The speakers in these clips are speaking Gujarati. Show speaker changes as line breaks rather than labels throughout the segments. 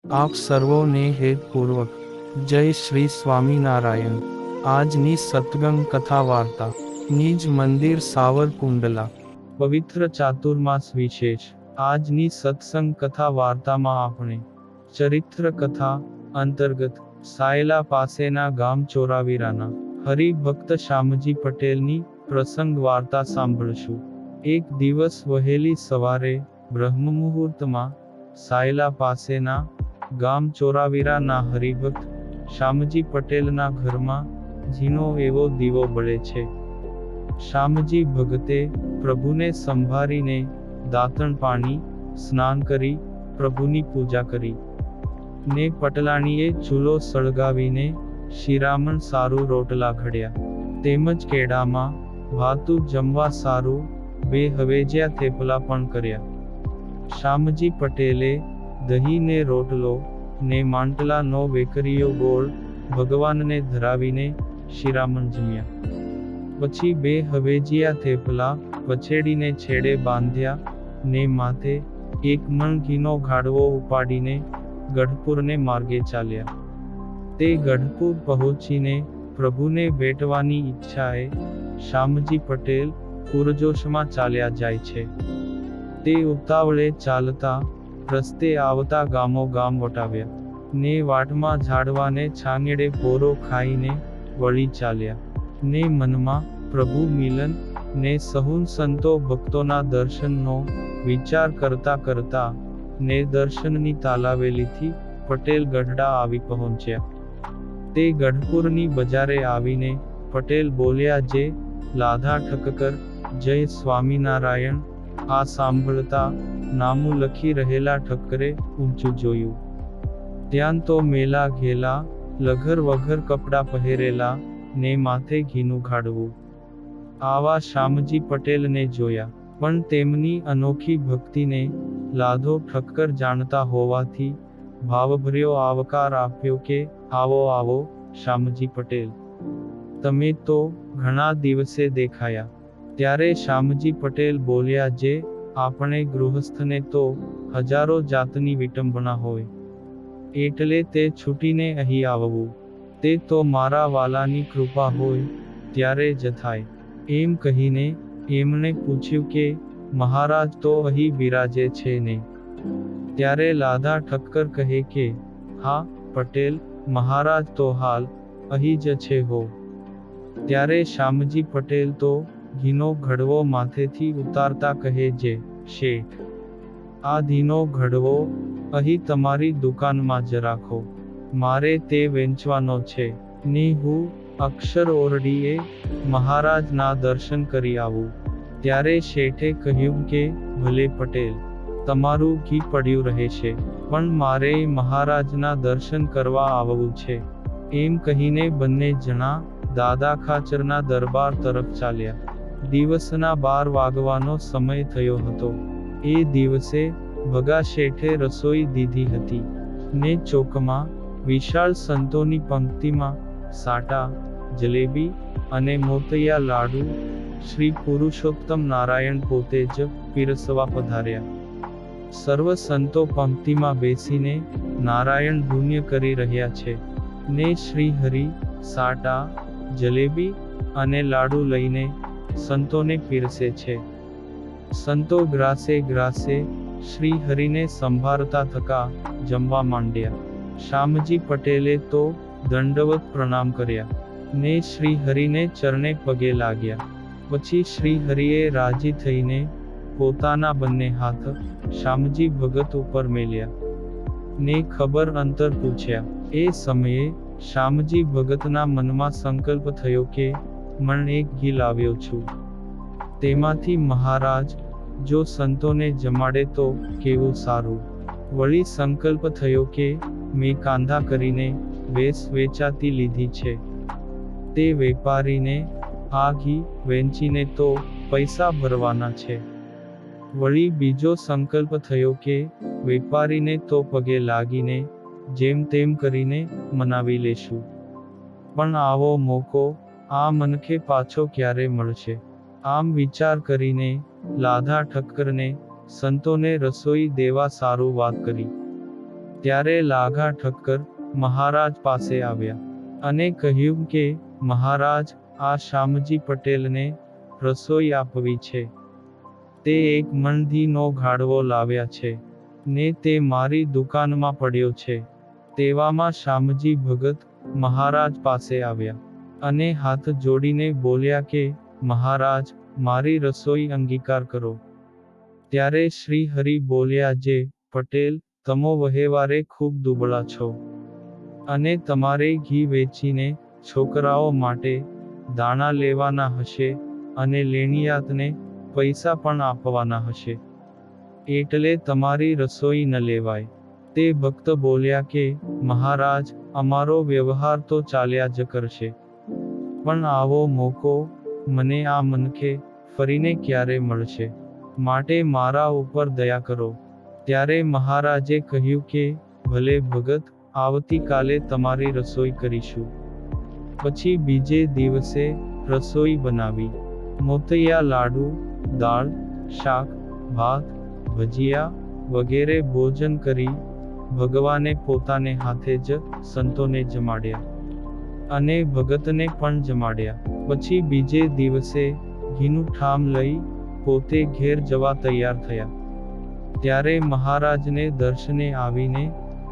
આપ સર્વોને હેતપૂર્વક જય શ્રી સ્વામિનારાયણ। આજની સત્સંગ કથા વાર્તા નિજ મંદિર સાવરકુંડલા પવિત્ર ચાતુર્માસ વિશેષ। આજની સત્સંગ કથા વાર્તામાં આપણે ચરિત્ર કથા અંતર્ગત સાયલા પાસેના ગામ ચોરાવીરાના હરિભક્ત શામજી પટેલની પ્રસંગ વાર્તા સાંભળશું। એક દિવસ વહેલી સવારે બ્રહ્મમુહૂર્તમાં સાયલા પાસેના ગામ ચોરાવીરાના હરિભક્ત શામજી પટેલના ઘરમાં ઝીણો એવો દીવો બળે છે। શામજી ભગતે પ્રભુને સંભાળીને દાંતણ પાણી સ્નાન કરી પ્રભુની પૂજા કરી ને પટલાણીએ ચૂલો સળગાવીને શિરામણ સારું રોટલા ઘડ્યા તેમજ કેળામાં ભાતું જમવા સારું 2 હવેજ્યા થેપલા પણ કર્યા। શામજી પટેલે દહીં ને રોટલો ને માંટલાનો વેકરીયો ગોળ ભગવાનને ધરાવીને શિરામણ જમ્યા। પછી 2 હવેજીયા થેપલા પછેડીને છેડે બાંધ્યા ને માથે 1 મણ ઘીનો ગાડવો ઉપાડીને ગઢપુરને માર્ગે ચાલ્યા। તે ગઢપુર પહોંચીને પ્રભુને ભેટવાની ઈચ્છાએ શામજી પટેલ પૂરજોશમાં ચાલ્યા જાય છે। તે ઉતાવળે ચાલતા રસ્તે આવતા ગામો ગામ વટાવ્યા ને વાટમાં ઝાડવાને છાંયડે પોરો ખાઈને વળી ચાલ્યા ને મનમાં પ્રભુ મિલન ને સહુન સંતો ભક્તોના દર્શનનો વિચાર કરતા કરતા ને દર્શનની તાલાવેલીથી પટેલ ગઢડા આવી પહોંચ્યા। તે ગઢપુરની બજારે આવીને પટેલ બોલ્યા, જે લાધા ઠક્કર જય સ્વામિનારાયણ। આ સાંભળતા નામું લખી રહેલા ઠક્કરે ઊંચું જોયું। ત્યાં તો મેલા ઘેલા લઘર વઘર કપડાં પહેરેલા ને માથે ઘીનું ગાડવું આવા શામજી પટેલને જોયા, પણ તેમની અનોખી ભક્તિને લાધો ઠક્કર જાણતા હોવાથી ભાવભર્યો આવકાર આપ્યો કે આવો આવો શામજી પટેલ, તમે તો ઘણા દિવસે દેખાયા। ત્યારે શામજી પટેલ બોલ્યા, જે આપણે ગૃહસ્થને તો હજારો જાતની વિટંબણા હોય, એટલે તે છૂટીને અહીં આવવું તે તો મારા વાલાની કૃપા હોય ત્યારે જ થાય। એમ કહીને એમણે પૂછ્યું કે મહારાજ તો અહીં બિરાજે છે ને? ત્યારે લાધા ઠક્કર કહે કે હા પટેલ, મહારાજ તો હાલ અહીં જ છે હો। ત્યારે શામજી પટેલ તો ઘીનો ઘડવો માથેથી ઉતારતા કહે, જે શેઠ, આ ઘીનો ઘડવો અહીં તમારી દુકાનમાં જ રાખો, મારે તે વેચવાનો છે ને હું અક્ષર ઓરડીએ મહારાજના દર્શન કરી આવું। ત્યારે શેઠે કહ્યું કે ભલે પટેલ, તમારું ઘી પડ્યું રહેશે, પણ મારે મહારાજના દર્શન કરવા આવવું છે। એમ કહીને બંને જણા દાદા ખાચરના દરબાર તરફ ચાલ્યા। દિવસના 12 વાગવાનો સમય થયો હતો। એ દિવસે ભગા શેઠે રસોઈ દીધી હતી ને ચોકમાં વિશાળ સંતોની પંક્તિમાં સાટા, જલેબી અને મોતિયા લાડુ શ્રી પુરુષોત્તમ નારાયણ પોતે જ પીરસવા પધાર્યા। સર્વ સંતો પંક્તિમાં બેસીને નારાયણ ધૂન્ય કરી રહ્યા છે ને શ્રી હરિ સાટા, જલેબી અને લાડુ લઈને સંતોને પીરસે છે। સંતો ગ્રાસે ગ્રાસે શ્રી હરિને સંભાળતા થકા જમવા માંડ્યા। શામજી પટેલે તો દંડવત પ્રણામ કર્યા ને શ્રી હરિને ચરણે પગે લાગ્યા। પછી શ્રી હરિએ રાજી થઈને પોતાના બંને હાથ શામજી ભગત ઉપર મેલ્યા ને ખબર અંતર પૂછ્યા। એ સમયે શામજી ભગતના મનમાં સંકલ્પ થયો કે મણ 1 ઘી લાવ્યો છું, તેમાંથી મહારાજ જો સંતોને જમાડે તો કેવું સારું। વળી સંકલ્પ થયો કે મેં કાંધા કરીને વેસ વેચાતી લીધી છે, તે વેપારીને આ ઘી વેચીને તો પૈસા ભરવાના છે। વળી બીજો સંકલ્પ થયો કે વેપારીને તો પગે લાગીને જેમ તેમ કરીને મનાવી લેશું, પણ આવો મોકો આ મનખે પાછો ક્યારે મળશે? આમ વિચાર કરીને લાધા ઠક્કરને સંતોને રસોઈ દેવા સારું વાત કરી। ત્યારે લાઘા ઠક્કર મહારાજ પાસે આવ્યા અને કહ્યું કે મહારાજ, આ શ્યામજી પટેલને રસોઈ આપવી છે. તે 1 મણ ઘીનો ગાડવો લાવ્યા છે ને તે મારી દુકાનમાં પડ્યો છે. તેવામાં શ્યામજી ભગત મહારાજ પાસે આવ્યા અને હાથ જોડીને બોલ્યા કે મહારાજ, મારી રસોઈ અંગીકાર કરો. ત્યારે શ્રી હરિ બોલ્યા, જે પટેલ, તમો વહેવારે ખૂબ દુબળા છો અને તમારે ઘી વેચીને છોકરાઓ માટે દાણા લેવાના હશે અને લેણિયાતને પૈસા પણ આપવાના હશે, એટલે તમારી રસોઈ ન લેવાય. તે ભક્ત બોલ્યા કે મહારાજ, અમારો વ્યવહાર તો ચાલ્યા જ કરશે, પણ આવો મોકો મને આ મનખે ફરીને ક્યારે મળશે? માટે મારા ઉપર દયા કરો. ત્યારે મહારાજે કહ્યું કે ભલે ભગત, આવતીકાલે તમારી રસોઈ કરીશું. પછી બીજે દિવસે રસોઈ બનાવી. મોતિયા લાડુ, દાળ, શાક, ભાત, ભજીયા વગેરે ભોજન કરી ભગવાને પોતાને હાથે જ સંતોને જમાડ્યા અને ભગતને પણ જમાડ્યા. પછી બીજે દિવસે ઘીનું ઠામ લઈ પોતે ઘેર જવા તૈયાર થયા. ત્યારે મહારાજને દર્શને આવીને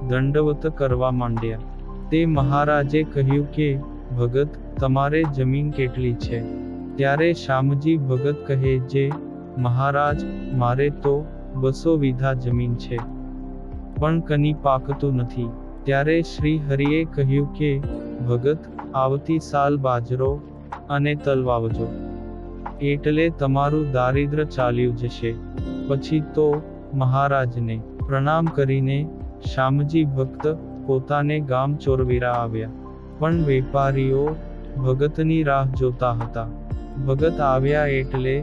દંડવત કરવા માંડ્યા. તે મહારાજે કહ્યું કે ભગત, તમારે જમીન કેટલી છે? ત્યારે શ્યામજી ભગત કહે, જે મહારાજ, મારે તો 200 વીઘા જમીન છે, પણ કની પાકતું નથી. ત્યારે શ્રી હરિએ કહ્યું કે ભગત, આવતી સાલ બાજરો અને તલ વાવજો, એટલે તમારું દારિદ્ર ચાલ્યું જશે. પછી તો મહારાજને પ્રણામ કરીને શ્યામજી ભક્ત પોતાને ગામ ચોરવીરા આવ્યા. પણ વેપારીઓ ભગતની રાહ જોતા હતા. ભગત આવ્યા એટલે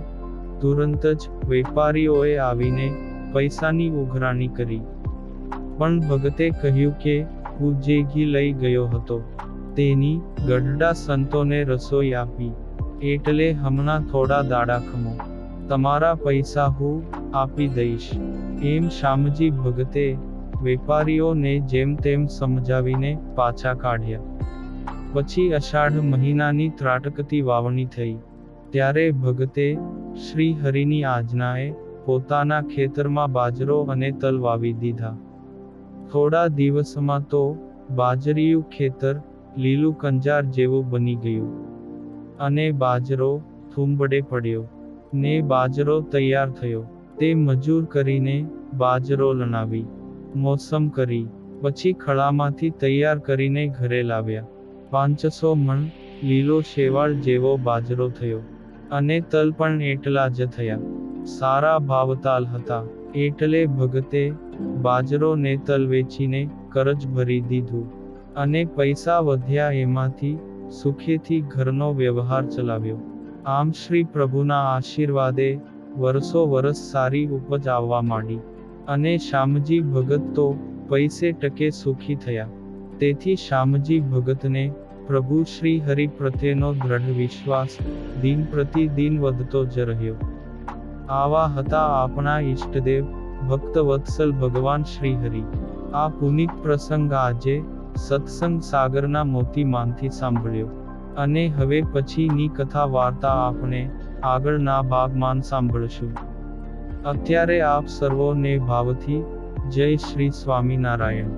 તુરંત જ વેપારીઓએ આવીને પૈસાની ઉઘરાણી કરી. પણ ભગતે કહ્યું કે હું જે ઘી લઈ ગયો હતો તેની ગઢડા સંતોને રસોઈ આપી, એટલે હમણાં થોડા દાડા ખમો, તમારા પૈસા હું આપી દઈશ. એમ શ્યામજી ભગતે વેપારીઓને જેમ તેમ સમજાવીને પાછા કાઢ્યા. પછી અષાઢ મહિનાની ત્રાટકતી વાવણી થઈ. ત્યારે ભગતે શ્રી હરિની આજ્ઞાએ પોતાના ખેતરમાં બાજરો અને તલ વાવી દીધા. થોડા દિવસમાં તો બાજરીયું ખેતર લીલું કંજાર જેવું બની ગયું અને બાજરો થૂંબડે પડ્યો ને બાજરો તૈયાર થયો. તે મજૂર કરીને બાજરો લણાવી મોસમ કરી પછી ખળામાંથી તૈયાર કરીને ઘરે લાવ્યા. 500 મણ લીલો શેવાળ જેવો બાજરો થયો અને તલ પણ એટલા જ થયા. સારા ભાવતાલ હતા, એટલે ભગતે બાજરો ને તલ વેચીને કરજ ભરી દીધું અને પૈસા વધ્યા એમાંથી સુખેથી ઘરનો વ્યવહાર ચલાવ્યો. આમ શ્રી પ્રભુના આશીર્વાદે વર્ષો વરસ સારી ઉપજ આવવા માંડી અને શ્યામજી ભગત તો પૈસે ટકે સુખી થયા. તેથી શ્યામજી ભગતને પ્રભુ શ્રી હરિ પ્રત્યેનો દ્રઢ વિશ્વાસ દિન પ્રતિદિન વધતો જ રહ્યો. આવા હતા આપણા ઈષ્ટદેવ ભક્ત વત્સલ ભગવાન શ્રી હરિ. આ પુનિત પ્રસંગ આજે સત્સંગ સાગરના મોતીમાંથી સાંભળ્યો અને હવે પછીની કથા વાર્તા આપણે આગળના ભાગમાં સાંભળશું. અત્યારે આપ સર્વોને ભાવથી જય શ્રી સ્વામિનારાયણ.